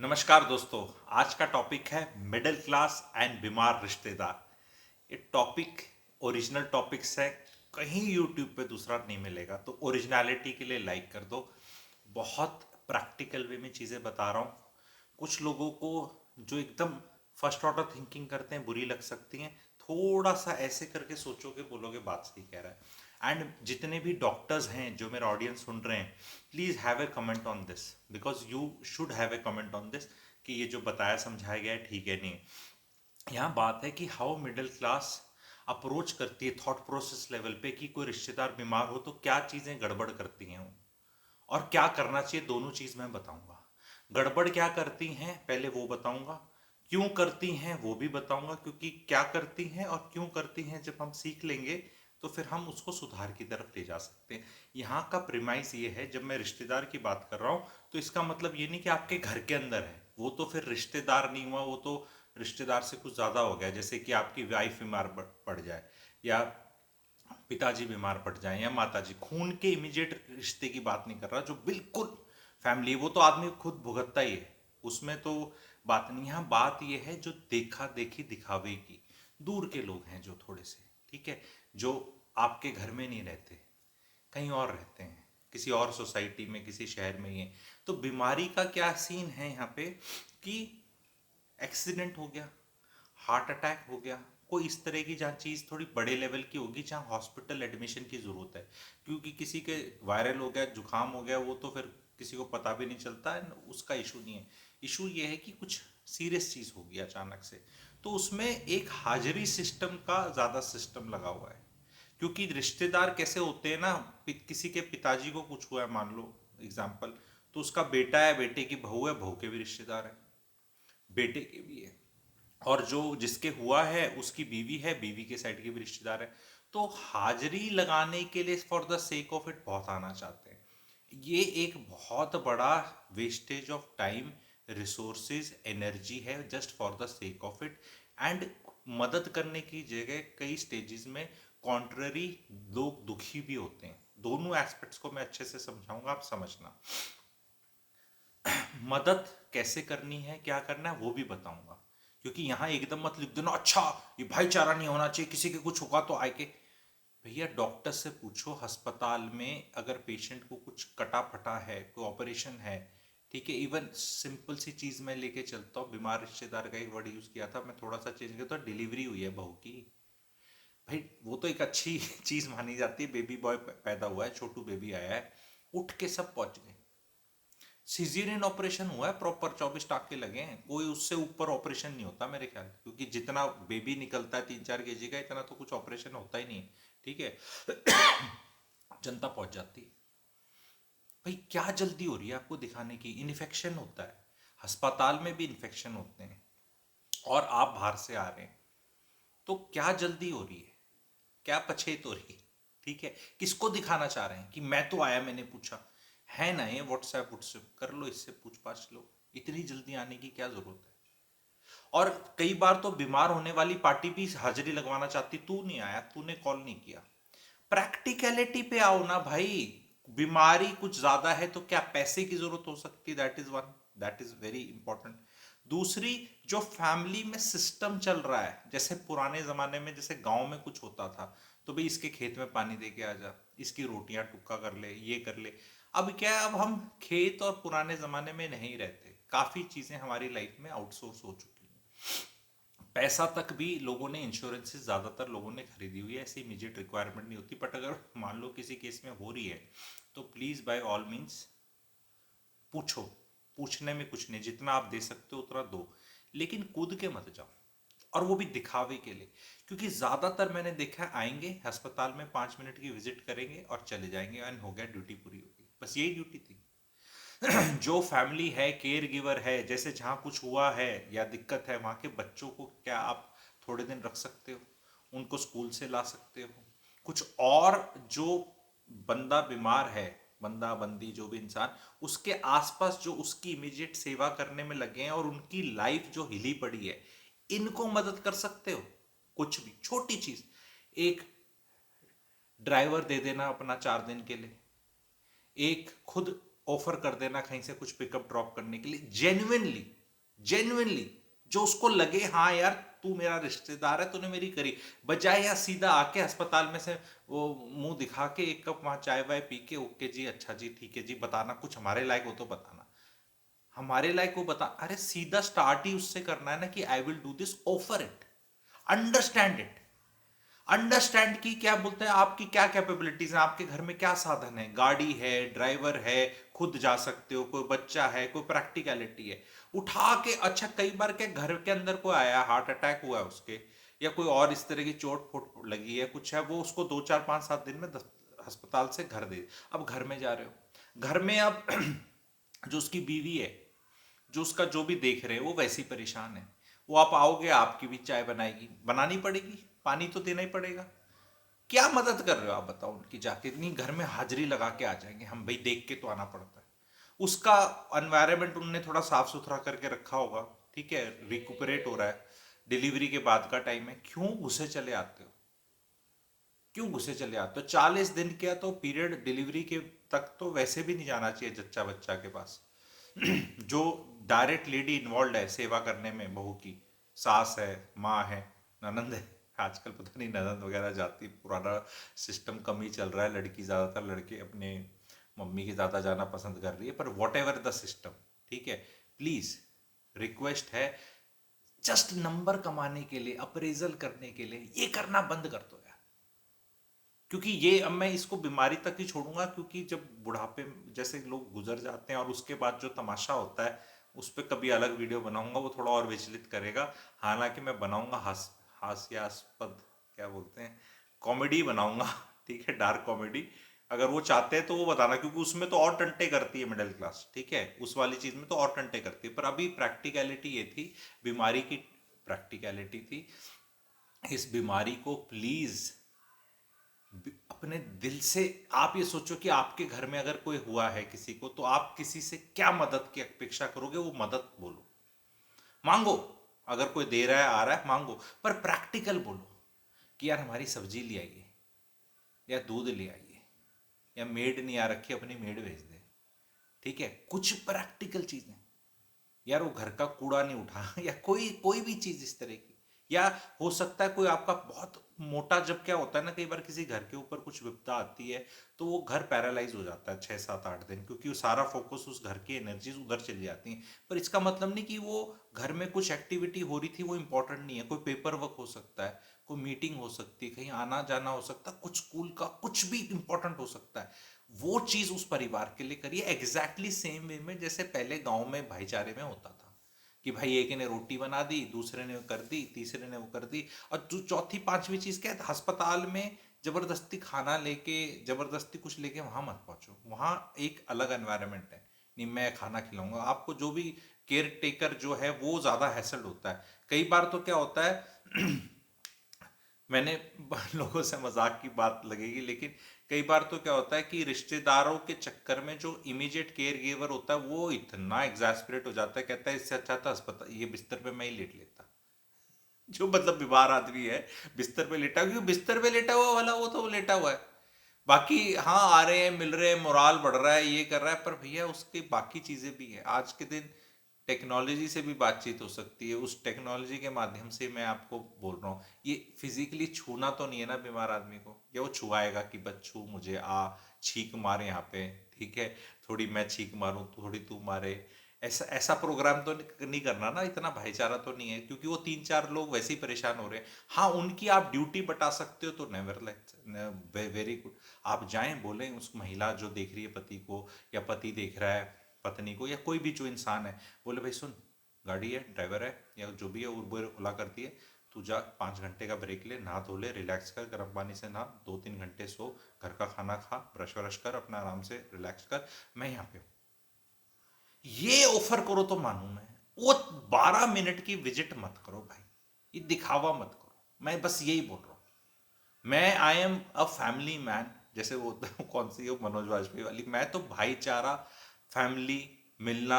नमस्कार दोस्तों। आज का टॉपिक है मिडिल क्लास एंड बीमार रिश्तेदार। ये टॉपिक ओरिजिनल टॉपिक्स है, कहीं यूट्यूब पे दूसरा नहीं मिलेगा, तो ओरिजिनलिटी के लिए लाइक कर दो। बहुत प्रैक्टिकल वे में चीज़ें बता रहा हूँ। कुछ लोगों को जो एकदम फर्स्ट ऑर्डर थिंकिंग करते हैं बुरी लग सकती हैं। थोड़ा सा ऐसे करके सोचोगे, बोलोगे बात सही कह रहा है। एंड जितने भी डॉक्टर्स हैं जो मेरा ऑडियंस सुन रहे हैं, please have a comment on this, because you should have a comment on this कि ये जो बताया समझाया गया है ठीक है नहीं। यहाँ बात है कि हाउ मिडिल क्लास अप्रोच करती है थॉट प्रोसेस लेवल पे कि कोई रिश्तेदार बीमार हो तो क्या चीज़ें गड़बड़ करती हैं वो, और क्या करना चाहिए। दोनों चीज़ मैं बताऊंगा। गड़बड़ क्या करती हैं पहले वो बताऊंगा, क्यों करती हैं वो भी बताऊंगा, क्योंकि क्या करती हैं और क्यों करती हैं जब हम सीख लेंगे तो फिर हम उसको सुधार की तरफ ले जा सकते हैं। यहाँ का प्रिमाइस ये है, जब मैं रिश्तेदार की बात कर रहा हूँ तो इसका मतलब ये नहीं कि आपके घर के अंदर है, वो तो फिर रिश्तेदार नहीं हुआ, वो तो रिश्तेदार से कुछ ज़्यादा हो गया। जैसे कि आपकी वाइफ बीमार पड़ जाए, या पिताजी बीमार पड़ जाएं, या माताजी, खून के इमीडिएट रिश्ते की बात नहीं कर रहा, जो बिल्कुल फैमिली, वो तो आदमी खुद भुगतता ही है, उसमें तो बात नहीं। यहाँ बात ये है जो देखा देखी दिखावे की, दूर के लोग हैं जो थोड़े से, ठीक है, जो आपके घर में नहीं रहते, कहीं और रहते हैं, किसी और सोसाइटी में, किसी शहर में ही है। तो बीमारी का क्या सीन है यहाँ पे कि एक्सीडेंट हो गया, हार्ट अटैक हो गया, कोई इस तरह की जहाँ चीज़ थोड़ी बड़े लेवल की होगी, जहाँ हॉस्पिटल एडमिशन की ज़रूरत है, क्योंकि किसी के वायरल हो गया, जुकाम हो गया, वो तो फिर किसी को पता भी नहीं चलता है, उसका इशू नहीं है। इशू ये है कि कुछ सीरियस चीज़ होगी अचानक से, तो उसमें एक हाजिरी सिस्टम का ज़्यादा सिस्टम लगा हुआ है। क्योंकि रिश्तेदार कैसे होते हैं ना, किसी के पिताजी को कुछ हुआ है मान लो एग्जाम्पल, तो उसका बेटा है, बेटे की बहू है, बहू के भी रिश्तेदार है, बेटे के भी है, और जो जिसके हुआ है उसकी बीवी है, बीवी के साइड के भी रिश्तेदार है। तो हाजिरी लगाने के लिए for the sake of it बहुत आना चाहते हैं। ये एक बहुत बड़ा wastage of time, resources, energy है, just for the sake of it. And मदद करने की जगह कई स्टेजेस में कॉन्ट्ररी लोग दुखी भी होते हैं। दोनों एस्पेक्ट्स को मैं अच्छे से समझाऊंगा, आप समझना। मदद कैसे करनी है, क्या करना है वो भी बताऊंगा, क्योंकि यहाँ एकदम मत लिख देना अच्छा ये भाईचारा नहीं होना चाहिए, किसी के कुछ होगा तो आए के। भैया डॉक्टर से पूछो, अस्पताल में अगर पेशेंट को कुछ कटा फटा है, कोई ऑपरेशन है, ठीक है, इवन सिंपल सी चीज मैं लेके चलता हूँ, बीमार रिश्तेदार का एक वर्ड यूज किया था, मैं थोड़ा सा चेंज किया था, डिलीवरी हुई है बहू की। भाई वो तो एक अच्छी चीज मानी जाती है, बेबी बॉय पैदा हुआ है, छोटू बेबी आया है, उठ के सब पहुंच गए। सिजेरियन ऑपरेशन हुआ है प्रॉपर, 24 टाँके लगे हैं, कोई उससे ऊपर ऑपरेशन नहीं होता मेरे ख्याल, क्योंकि जितना बेबी निकलता है 3-4 केजी का, इतना तो कुछ ऑपरेशन होता ही नहीं है, ठीक है। जनता पहुंच जाती है। भाई क्या जल्दी हो रही है आपको दिखाने की, इन्फेक्शन होता है, अस्पताल में भी इन्फेक्शन होते हैं, और आप बाहर से आ रहे हैं, तो क्या जल्दी हो रही है, क्या पछेत हो रही है, ठीक है। किसको दिखाना चाह रहे हैं कि मैं तो आया, मैंने पूछा, है ना, ये व्हाट्सएप व्हाट्सएप कर लो, इससे पूछ पाछ लो, इतनी जल्दी आने की क्या जरूरत है। और कई बार तो बीमार होने वाली पार्टी भी हाजिरी लगवाना चाहती, तू नहीं आया, तूने कॉल नहीं किया। प्रैक्टिकलिटी पे आओ ना भाई। बीमारी कुछ ज्यादा है तो क्या पैसे की जरूरत हो सकती है, that is one, that is very important. दूसरी, जो फैमिली में सिस्टम चल रहा है, जैसे पुराने जमाने में जैसे गांव में कुछ होता था, तो भाई इसके खेत में पानी दे के आ जा, इसकी रोटियां टुक्का कर ले, ये कर ले। अब क्या है, अब हम खेत और पुराने जमाने में नहीं रहते, काफी चीजें हमारी लाइफ में आउटसोर्स हो चुकी हैं। पैसा तक भी लोगों ने, इंश्योरेंसेस ज़्यादातर लोगों ने खरीदी हुई है, ऐसी इमीडिएट रिक्वायरमेंट नहीं होती, बट अगर मान लो किसी केस में हो रही है तो प्लीज़ बाय ऑल मीन्स पूछो। पूछने में कुछ नहीं, जितना आप दे सकते हो उतना दो, लेकिन कूद के मत जाओ, और वो भी दिखावे के लिए। क्योंकि ज़्यादातर मैंने देखा है, आएंगे अस्पताल में 5 मिनट की विजिट करेंगे और चले जाएंगे, एंड हो गया, ड्यूटी पूरी होगी, बस यही ड्यूटी थी। जो फैमिली है, केयर गिवर है, जैसे जहाँ कुछ हुआ है या दिक्कत है, वहाँ के बच्चों को क्या आप थोड़े दिन रख सकते हो, उनको स्कूल से ला सकते हो, कुछ और जो बंदा बीमार है, बंदा बंदी जो भी इंसान, उसके आसपास जो उसकी इमीडिएट सेवा करने में लगे हैं और उनकी लाइफ जो हिली पड़ी है, इनको मदद कर सकते हो। कुछ भी छोटी चीज, एक ड्राइवर दे देना अपना 4 दिन के लिए, एक खुद ऑफर कर देना कहीं से कुछ पिकअप ड्रॉप करने के लिए, जेन्युइनली जेन्युइनली जो उसको लगे हाँ यार तू मेरा रिश्तेदार है, तूने मेरी करी, बजाय या सीधा आके अस्पताल में से वो मुंह दिखा के एक कप वहां चाय वाय पी के ओके जी अच्छा जी ठीक है जी, बताना कुछ हमारे लायक हो तो बताना, हमारे लायक वो बता, अरे सीधा स्टार्ट ही उससे करना है ना कि I will do this, offer it, understand it, understand की क्या बोलते हैं आपकी क्या कैपेबिलिटीज है, आपके घर में क्या साधन है, गाड़ी है, ड्राइवर है, खुद जा सकते हो, कोई बच्चा है, कोई प्रैक्टिकलिटी है, उठा के, अच्छा कई बार क्या घर के अंदर कोई आया हार्ट अटैक हुआ है उसके, या कोई और इस तरह की चोट फोट लगी है कुछ है, वो उसको 2 4 5 7 दिन में अस्पताल से घर दे, अब घर में जा रहे हो, घर में अब जो उसकी बीवी है, जो उसका जो भी देख रहे हैं वो वैसे ही परेशान है, वो आप आओगे आपकी भी चाय बनाएगी, बनानी पड़ेगी, पानी तो देना ही पड़ेगा, क्या मदद कर रहे हो आप बताओ उनकी, जाके इतनी घर में हाजिरी लगा के आ जाएंगे हम, भाई देख के तो आना पड़ता है, उसका एनवायरनमेंट उनने थोड़ा साफ सुथरा करके रखा होगा, ठीक है, रिकुपरेट हो रहा है, डिलीवरी के बाद का टाइम है, क्यों घुसे चले आते हो, क्यों घुसे चले आते हो, 40 दिन का तो पीरियड डिलीवरी के तक तो वैसे भी नहीं जाना चाहिए जच्चा बच्चा के पास, जो डायरेक्ट लेडी इन्वॉल्व है सेवा करने में, बहू की, सास है, माँ है, ननंद है, आजकल पता नहीं ननंद वगैरह जाती, पुराना सिस्टम कम ही चल रहा है, लड़की ज़्यादातर, लड़के अपने मम्मी के ज़्यादा जाना पसंद कर रही है, पर वॉट एवर द सिस्टम, ठीक है, प्लीज़ रिक्वेस्ट है, जस्ट नंबर कमाने के लिए, अप्रेजल करने के लिए ये करना बंद कर दो यार, क्योंकि ये अब मैं इसको बीमारी तक ही छोड़ूंगा, क्योंकि जब बुढ़ापे जैसे लोग गुजर जाते हैं और उसके बाद जो तमाशा होता है उस पर कभी अलग वीडियो बनाऊंगा, वो थोड़ा और विचलित करेगा, हालांकि मैं बनाऊंगा हास्यास्पद, क्या बोलते हैं, कॉमेडी बनाऊंगा ठीक है, डार्क कॉमेडी, अगर वो चाहते हैं तो वो बताना, क्योंकि उसमें तो और टंटे करती है मिडिल क्लास, ठीक है, उस वाली चीज में तो और टंटे करती है, पर अभी प्रैक्टिकलिटी ये थी, बीमारी की प्रैक्टिकलिटी थी, इस बीमारी को प्लीज अपने दिल से आप ये सोचो कि आपके घर में अगर कोई हुआ है किसी को, तो आप किसी से क्या मदद की अपेक्षा करोगे, वो मदद बोलो, मांगो, अगर कोई दे रहा है आ रहा है मांगो, पर प्रैक्टिकल बोलो कि यार हमारी सब्जी ले आइए, या दूध ले आइए, या मेड नहीं आ रखी अपनी मेड भेज दे, ठीक है, कुछ प्रैक्टिकल चीजें, यार वो घर का कूड़ा नहीं उठा या कोई कोई भी चीज इस तरह की, या हो सकता है कोई आपका बहुत मोटा, जब क्या होता है ना कई बार किसी घर के ऊपर कुछ विपदा आती है तो वो घर पैरालाइज हो जाता है 6 7 8 दिन, क्योंकि वो सारा फोकस उस घर की एनर्जीज उधर चली जाती हैं, पर इसका मतलब नहीं कि वो घर में कुछ एक्टिविटी हो रही थी वो इंपॉर्टेंट नहीं है, कोई पेपर वर्क हो सकता है, कोई मीटिंग हो सकती है, कहीं आना जाना हो सकता है, कुछ स्कूल का कुछ भी इंपॉर्टेंट हो सकता है, वो चीज उस परिवार के लिए करिए, एग्जैक्टली सेम वे में जैसे पहले गांव में भाईचारे में होता था, कि भाई एक ने रोटी बना दी, दूसरे ने कर दी, तीसरे ने वो कर दी, और जो चौथी पांचवी चीज क्या है, अस्पताल में जबरदस्ती खाना लेके, जबरदस्ती कुछ लेके वहां मत पहुंचो, वहां एक अलग एनवायरनमेंट है, नहीं मैं खाना खिलाऊंगा आपको, जो भी केयर टेकर जो है वो ज्यादा हैसल होता है, कई बार तो क्या होता है मैंने लोगों से मजाक की बात लगेगी, लेकिन कई बार तो क्या होता है कि रिश्तेदारों के चक्कर में जो इमीडिएट केयर गिवर होता है वो इतना एग्जैस्परेट हो जाता है, कहता है इससे अच्छा था अस्पताल, ये बिस्तर पे मैं ही लेट लेता, जो मतलब बीमार आदमी है बिस्तर पे लेटा, क्योंकि बिस्तर पे लेटा हुआ वाला वो तो लेटा हुआ है, बाकी हाँ आ रहे हैं मिल रहे हैं मोराल बढ़ रहा है ये कर रहा है, पर भैया उसके बाकी चीजें भी है, आज के दिन टेक्नोलॉजी से भी बातचीत हो सकती है, उस टेक्नोलॉजी के माध्यम से मैं आपको बोल रहा हूँ, ये फिजिकली छूना तो नहीं है ना बीमार आदमी को, या वो छुआएगा कि बस छू मुझे आ, छींक मार यहाँ पे, ठीक है, थोड़ी मैं छींक मारूं थोड़ी तू मारे, ऐसा ऐसा प्रोग्राम तो नहीं करना ना, इतना भाईचारा तो नहीं है, क्योंकि वो 3 4 लोग वैसे ही परेशान हो रहे हैं, हाँ उनकी आप ड्यूटी बता सकते हो तो नेवर लाइक वेरी गुड, आप जाएं बोलें उस महिला जो देख रही है पति को, या पति देख रहा है पत्नी को, या कोई भी जो इंसान है, बोले भाई सुन, गाड़ी है, ड्राइवर है, या जो भी है उबर ओला करती है, तू जा 5 घंटे का ब्रेक ले, नहा धो ले, रिलैक्स कर, गर्म पानी से नहा, 2 3 घंटे सो, घर का खाना खा, ब्रश व्रश कर, अपना आराम से रिलैक्स कर, मैं यहाँ पे हूँ, ये ऑफर करो तो मानू मैं, वो 12 मिनट की विजिट मत करो भाई, ये दिखावा मत करो, मैं बस यही बोल रहा हूँ, मैं I am a family man, जैसे वो कौन सी हो मनोज वाजपेयी वाली, मैं तो भाईचारा, फैमिली, मिलना,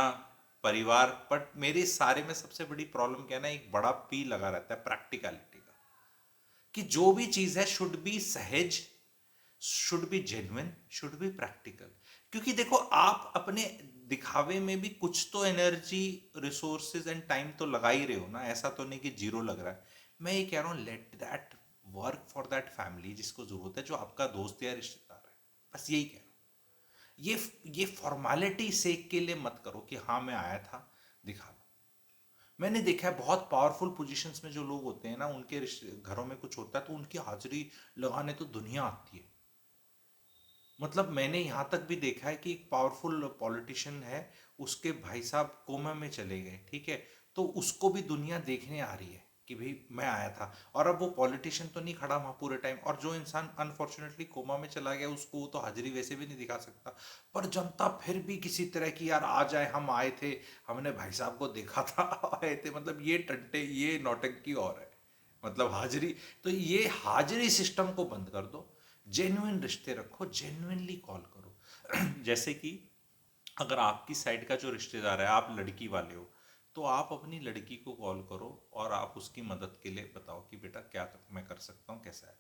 परिवार, बट मेरे सारे में सबसे बड़ी प्रॉब्लम क्या है ना, एक बड़ा पी लगा रहता है प्रैक्टिकलिटी का, कि जो भी चीज है शुड बी सहज, should be genuine, should be practical, क्योंकि देखो आप अपने दिखावे में भी कुछ तो एनर्जी, रिसोर्सेज एंड टाइम तो लगा ही रहे हो ना, ऐसा तो नहीं कि जीरो लग रहा है। मैं ये कह रहा हूँ, let that work for that family जिसको जरूरत है, जो आपका दोस्त या रिश्तेदार है। बस यही कह रहा हूँ। ये फॉर्मेलिटी सेक के लिए मत करो कि हाँ मैं आया था, दिखा दो। मैंने देखा है बहुत पावरफुल पोजीशंस में जो लोग होते हैं ना, उनके घरों में कुछ होता है तो उनकी हाजिरी लगाने तो दुनिया आती है। मतलब मैंने यहाँ तक भी देखा है कि एक पावरफुल पॉलिटिशियन है, उसके भाई साहब कोमा में चले गए, ठीक है, तो उसको भी दुनिया देखने आ रही है कि भाई मैं आया था। और अब वो पॉलिटिशियन तो नहीं खड़ा वहाँ पूरे टाइम, और जो इंसान अनफॉर्चुनेटली कोमा में चला गया उसको वो तो हाजिरी वैसे भी नहीं दिखा सकता, पर जनता फिर भी किसी तरह की, यार आ जाए, हम आए थे, हमने भाई साहब को देखा था आए थे। मतलब ये टंटे, ये नौटंकी और है, मतलब हाजिरी। तो ये हाजिरी सिस्टम को बंद कर दो, जेन्युइन रिश्ते रखो, जेन्युइनली कॉल करो। जैसे कि अगर आपकी साइड का जो रिश्तेदार है, आप लड़की वाले हो, तो आप अपनी लड़की को कॉल करो और आप उसकी मदद के लिए बताओ कि बेटा क्या मैं कर सकता हूँ, कैसा है,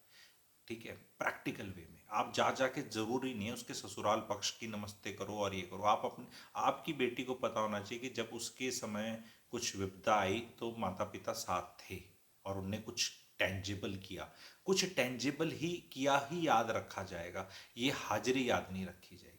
ठीक है, प्रैक्टिकल वे में। आप जा जाके जरूरी नहीं है उसके ससुराल पक्ष की नमस्ते करो और ये करो। आप अपने, आपकी बेटी को पता होना चाहिए कि जब उसके समय कुछ विपदा आई तो माता पिता साथ थे और उनने कुछ टेंजिबल किया। कुछ टेंजिबल ही किया ही याद रखा जाएगा, ये हाजिरी याद नहीं रखी जाएगी।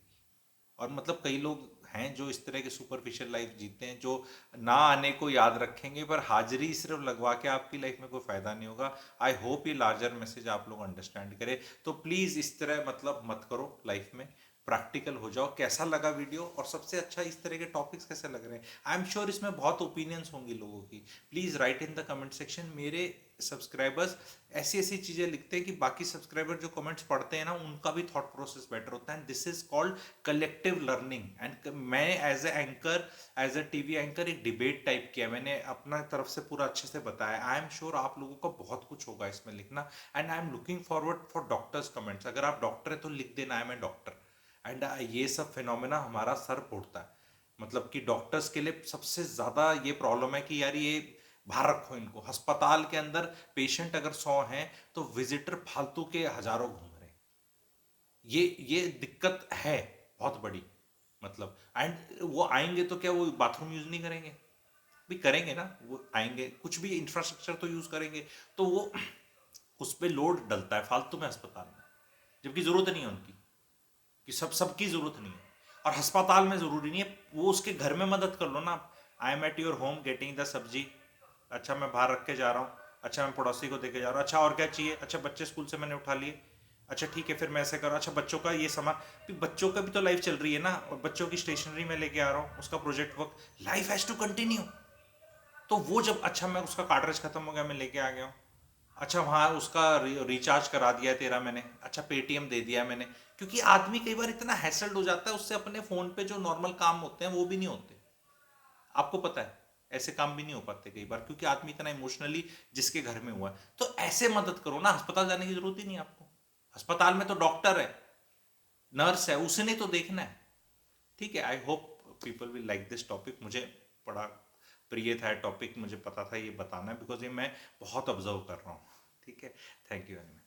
और मतलब कई लोग हैं जो इस तरह के सुपरफिशियल लाइफ जीते हैं, जो ना आने को याद रखेंगे पर हाजिरी सिर्फ लगवा के आपकी लाइफ में कोई फायदा नहीं होगा। आई होप ये लार्जर मैसेज आप लोग अंडरस्टैंड करें। तो प्लीज इस तरह मतलब मत करो लाइफ में, प्रैक्टिकल हो जाओ। कैसा लगा वीडियो, और सबसे अच्छा इस तरह के टॉपिक्स कैसे लग रहे हैं? आई एम श्योर इसमें बहुत ओपिनियंस होंगी लोगों की। Please right in the comment section. मेरे सब्सक्राइबर्स ऐसी ऐसी चीजें लिखते हैं कि बाकी सब्सक्राइबर जो कमेंट्स पढ़ते हैं ना, उनका भी थॉट प्रोसेस बेटर होता है। This is called collective learning. And मैं as a anchor, as a TV anchor, एक डिबेट टाइप किया मैंने, अपना तरफ से पूरा अच्छे से बताया। आई एम श्योर आप लोगों का बहुत कुछ होगा इसमें लिखना। And I am looking forward for doctors comments. अगर आप डॉक्टर है तो लिख देना I am a doctor. And ये सब फिनोमेना हमारा सर फोड़ता है। मतलब कि डॉक्टर्स के लिए सबसे ज्यादा ये प्रॉब्लम है कि यार ये बाहर रखो इनको। अस्पताल के अंदर पेशेंट अगर 100 हैं तो विजिटर फालतू के हजारों घूम रहे हैं। ये दिक्कत है बहुत बड़ी। मतलब एंड वो आएंगे तो क्या वो बाथरूम यूज नहीं करेंगे? भी करेंगे ना, वो आएंगे कुछ भी इंफ्रास्ट्रक्चर तो यूज करेंगे। तो वो उस पर लोड डलता है फालतू में अस्पताल में, जबकि जरूरत नहीं है उनकी, कि सबकी जरूरत नहीं है। और अस्पताल में जरूरी नहीं है, वो उसके घर में मदद कर लो ना। I am at your home getting the सब्जी, अच्छा मैं बाहर रख के जा रहा हूँ, अच्छा मैं पड़ोसी को दे के जा रहा हूँ, अच्छा और क्या चाहिए, अच्छा बच्चे स्कूल से मैंने उठा लिए, अच्छा ठीक है फिर मैं ऐसे करूँ, अच्छा बच्चों का ये सामान, फिर बच्चों का भी तो लाइफ चल रही है ना, और बच्चों की स्टेशनरी में लेके आ रहा हूँ, उसका project work, life has to continue. तो वो जब, अच्छा मैं उसका कार्ट्रिज खत्म हो गया मैं लेके आ गया हूँ, अच्छा वहाँ उसका रिचार्ज करा दिया है तेरा मैंने, अच्छा पेटीएम दे दिया है मैंने। क्योंकि आदमी कई बार इतना हैसल्ड हो जाता है, उससे अपने फोन पे जो नॉर्मल काम होते हैं वो भी नहीं होते। आपको पता है ऐसे काम भी नहीं हो पाते कई बार, क्योंकि आदमी इतना इमोशनली जिसके घर में हुआ है। तो ऐसे मदद करो ना, अस्पताल जाने की जरूरत ही नहीं है आपको। अस्पताल में तो डॉक्टर है, नर्स है, उसने तो देखना है। ठीक है, I hope people will like this topic. मुझे बड़ा प्रिय था टॉपिक, मुझे पता था ये बताना है, बिकॉज ये मैं बहुत ऑब्जर्व कर रहा हूँ। ठीक है, थैंक यू वेरी मच।